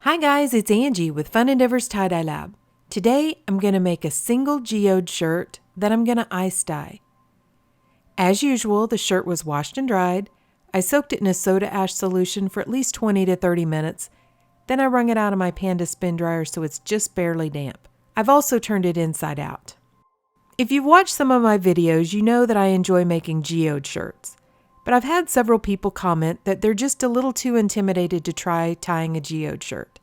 Hi guys, it's Angie with Fun Endeavors Tie-Dye Lab. Today I'm going to make a single geode shirt that I'm going to ice dye. As usual, the shirt was washed and dried. I soaked it in a soda ash solution for at least 20 to 30 minutes. Then I wrung it out of my Panda spin dryer so it's just barely damp. I've also turned it inside out. If you've watched some of my videos, you know that I enjoy making geode shirts. But I've had several people comment that they're just a little too intimidated to try tying a geode shirt.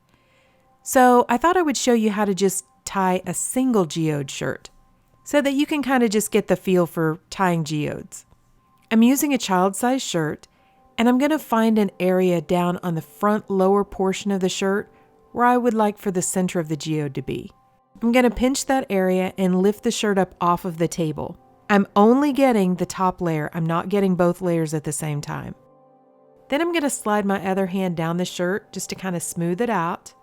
So I thought I would show you how to just tie a single geode shirt so that you can kind of just get the feel for tying geodes. I'm using a child-sized shirt, and I'm going to find an area down on the front lower portion of the shirt where I would like for the center of the geode to be. I'm going to pinch that area and lift the shirt up off of the table. I'm only getting the top layer. I'm not getting both layers at the same time. Then I'm going to slide my other hand down the shirt just to kind of smooth it out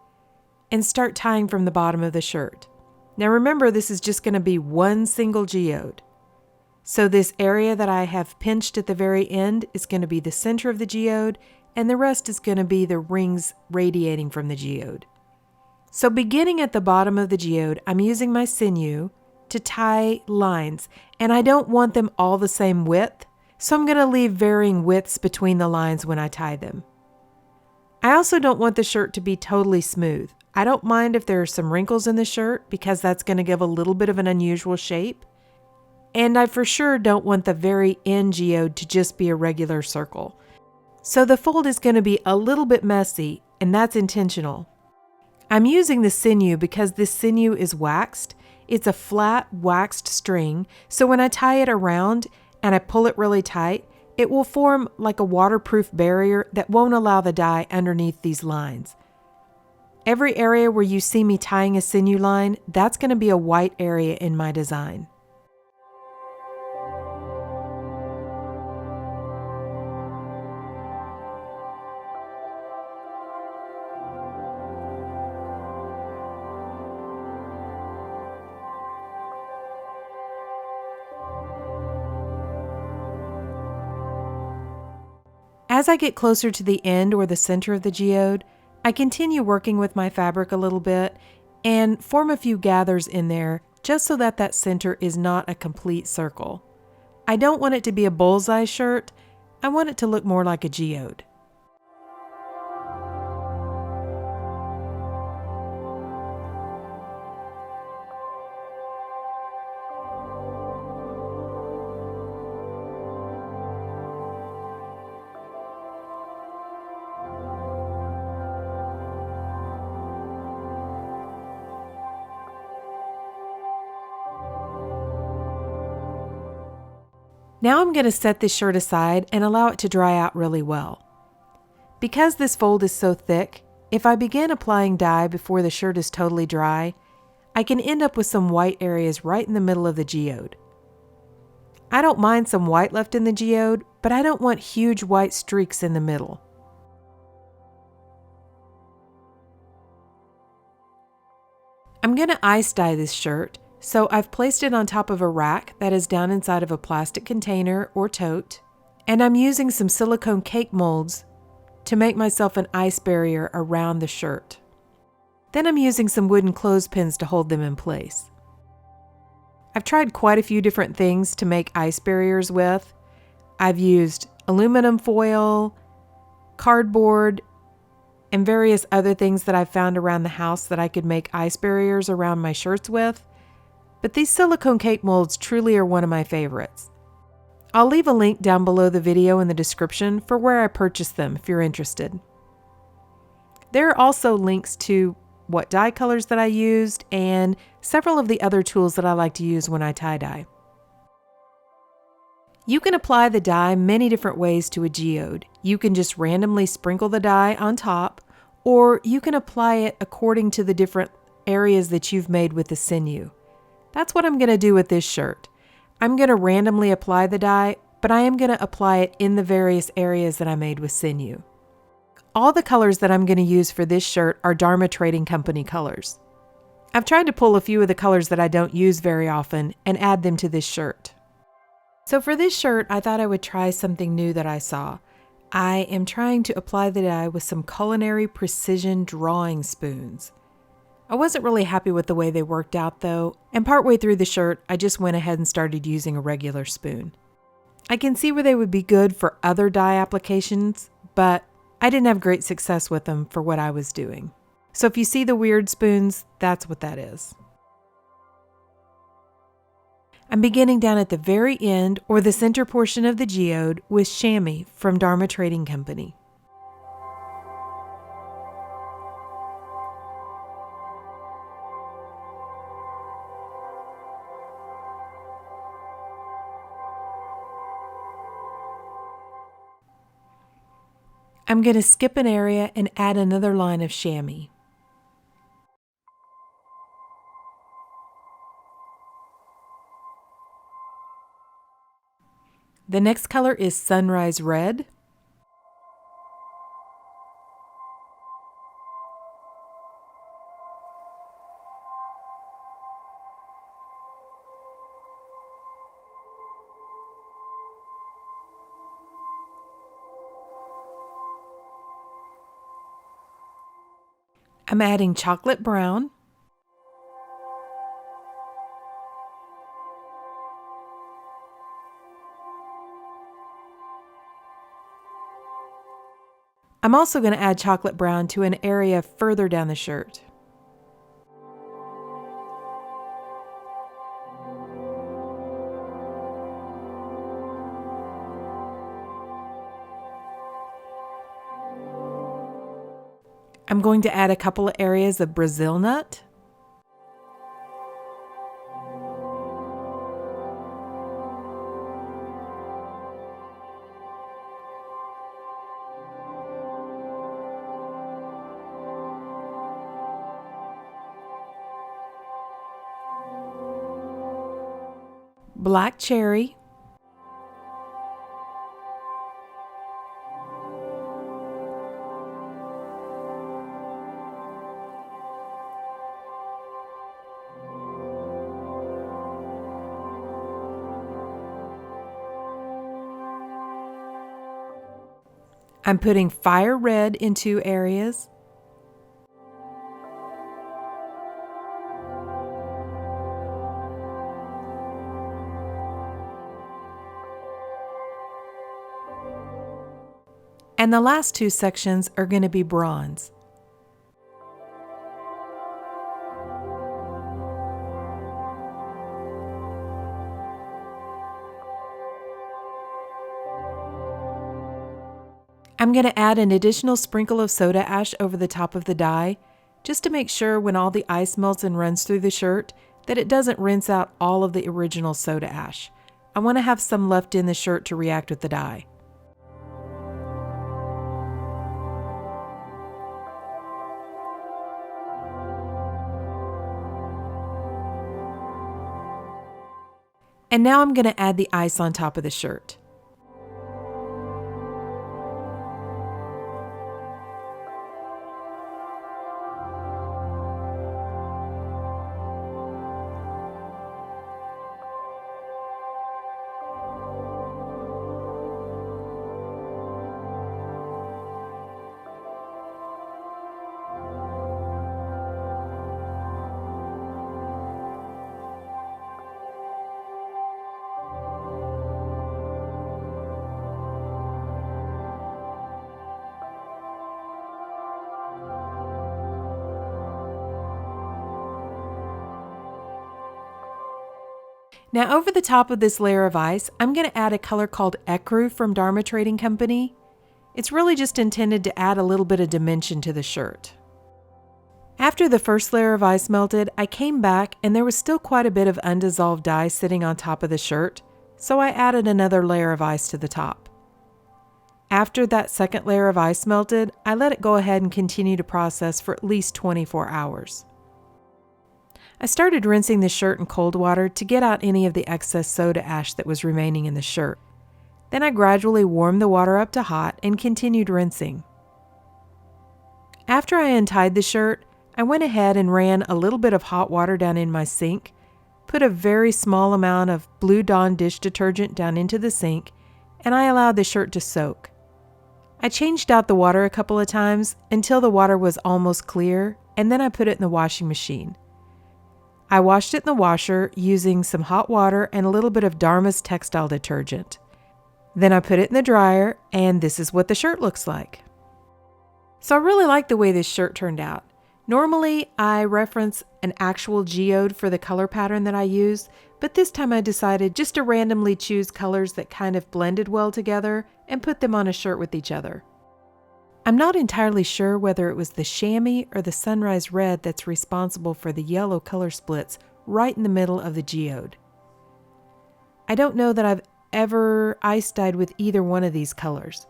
and start tying from the bottom of the shirt. Now remember, this is just going to be one single geode. So this area that I have pinched at the very end is going to be the center of the geode, and the rest is going to be the rings radiating from the geode. So beginning at the bottom of the geode, I'm using my sinew to tie lines, and I don't want them all the same width, so I'm going to leave varying widths between the lines when I tie them. I also don't want the shirt to be totally smooth. I don't mind if there are some wrinkles in the shirt because that's going to give a little bit of an unusual shape. And I for sure don't want the very end geode to just be a regular circle. So the fold is going to be a little bit messy, and that's intentional. I'm using the sinew because this sinew is waxed. It's a flat waxed string, so when I tie it around and I pull it really tight, it will form like a waterproof barrier that won't allow the dye underneath these lines. Every area where you see me tying a sinew line, that's going to be a white area in my design. As I get closer to the end or the center of the geode, I continue working with my fabric a little bit and form a few gathers in there just so that that center is not a complete circle. I don't want it to be a bullseye shirt. I want it to look more like a geode. Now I'm going to set this shirt aside and allow it to dry out really well. Because this fold is so thick, if I begin applying dye before the shirt is totally dry, I can end up with some white areas right in the middle of the geode. I don't mind some white left in the geode, but I don't want huge white streaks in the middle. I'm going to ice dye this shirt. So I've placed it on top of a rack that is down inside of a plastic container or tote, and I'm using some silicone cake molds to make myself an ice barrier around the shirt. Then I'm using some wooden clothespins to hold them in place. I've tried quite a few different things to make ice barriers with. I've used aluminum foil, cardboard, and various other things that I've found around the house that I could make ice barriers around my shirts with. But these silicone cake molds truly are one of my favorites. I'll leave a link down below the video in the description for where I purchased them if you're interested. There are also links to what dye colors that I used and several of the other tools that I like to use when I tie-dye. You can apply the dye many different ways to a geode. You can just randomly sprinkle the dye on top, or you can apply it according to the different areas that you've made with the sinew. That's what I'm going to do with this shirt. I'm going to randomly apply the dye, but I am going to apply it in the various areas that I made with sinew. All the colors that I'm going to use for this shirt are Dharma Trading Company colors. I've tried to pull a few of the colors that I don't use very often and add them to this shirt. So for this shirt, I thought I would try something new that I saw. I am trying to apply the dye with some culinary precision drawing spoons. I wasn't really happy with the way they worked out though, and partway through the shirt, I just went ahead and started using a regular spoon. I can see where they would be good for other dye applications, but I didn't have great success with them for what I was doing. So if you see the weird spoons, that's what that is. I'm beginning down at the very end or the center portion of the geode with chamois from Dharma Trading Company. I'm going to skip an area and add another line of chamois. The next color is Sunrise Red. I'm adding chocolate brown. I'm also going to add chocolate brown to an area further down the shirt. I'm going to add a couple of areas of Brazil nut. Black cherry. I'm putting fire red in 2 areas. And the last 2 sections are going to be bronze. I'm going to add an additional sprinkle of soda ash over the top of the dye, just to make sure when all the ice melts and runs through the shirt that it doesn't rinse out all of the original soda ash. I want to have some left in the shirt to react with the dye. And now I'm going to add the ice on top of the shirt. Now over the top of this layer of ice, I'm going to add a color called Ecru from Dharma Trading Company. It's really just intended to add a little bit of dimension to the shirt. After the first layer of ice melted, I came back and there was still quite a bit of undissolved dye sitting on top of the shirt, so I added another layer of ice to the top. After that second layer of ice melted, I let it go ahead and continue to process for at least 24 hours. I started rinsing the shirt in cold water to get out any of the excess soda ash that was remaining in the shirt. Then I gradually warmed the water up to hot and continued rinsing. After I untied the shirt, I went ahead and ran a little bit of hot water down in my sink, put a very small amount of Blue Dawn dish detergent down into the sink, and I allowed the shirt to soak. I changed out the water a couple of times until the water was almost clear, and then I put it in the washing machine. I washed it in the washer using some hot water and a little bit of Dharma's textile detergent. Then I put it in the dryer, and this is what the shirt looks like. So I really like the way this shirt turned out. Normally, I reference an actual geode for the color pattern that I use, but this time I decided just to randomly choose colors that kind of blended well together and put them on a shirt with each other. I'm not entirely sure whether it was the chamois or the sunrise red that's responsible for the yellow color splits right in the middle of the geode. I don't know that I've ever ice dyed with either one of these colors.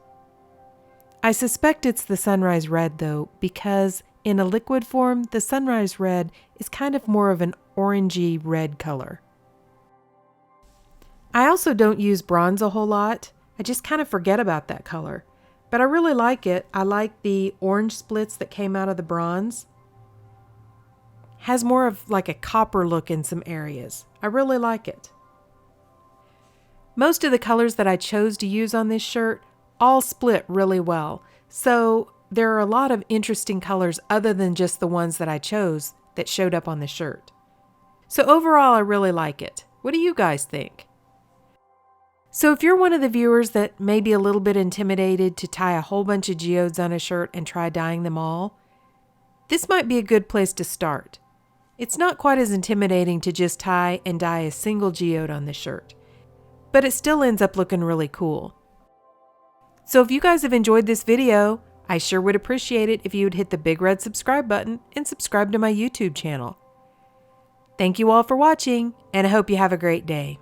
I suspect it's the sunrise red though, because in a liquid form, the sunrise red is kind of more of an orangey red color. I also don't use bronze a whole lot. I just kind of forget about that color. But I really like it. I like the orange splits that came out of the bronze. Has more of like a copper look in some areas. I really like it. Most of the colors that I chose to use on this shirt all split really well. So there are a lot of interesting colors other than just the ones that I chose that showed up on the shirt. So overall, I really like it. What do you guys think? So if you're one of the viewers that may be a little bit intimidated to tie a whole bunch of geodes on a shirt and try dyeing them all, this might be a good place to start. It's not quite as intimidating to just tie and dye a single geode on the shirt, but it still ends up looking really cool. So if you guys have enjoyed this video, I sure would appreciate it if you would hit the big red subscribe button and subscribe to my YouTube channel. Thank you all for watching, and I hope you have a great day.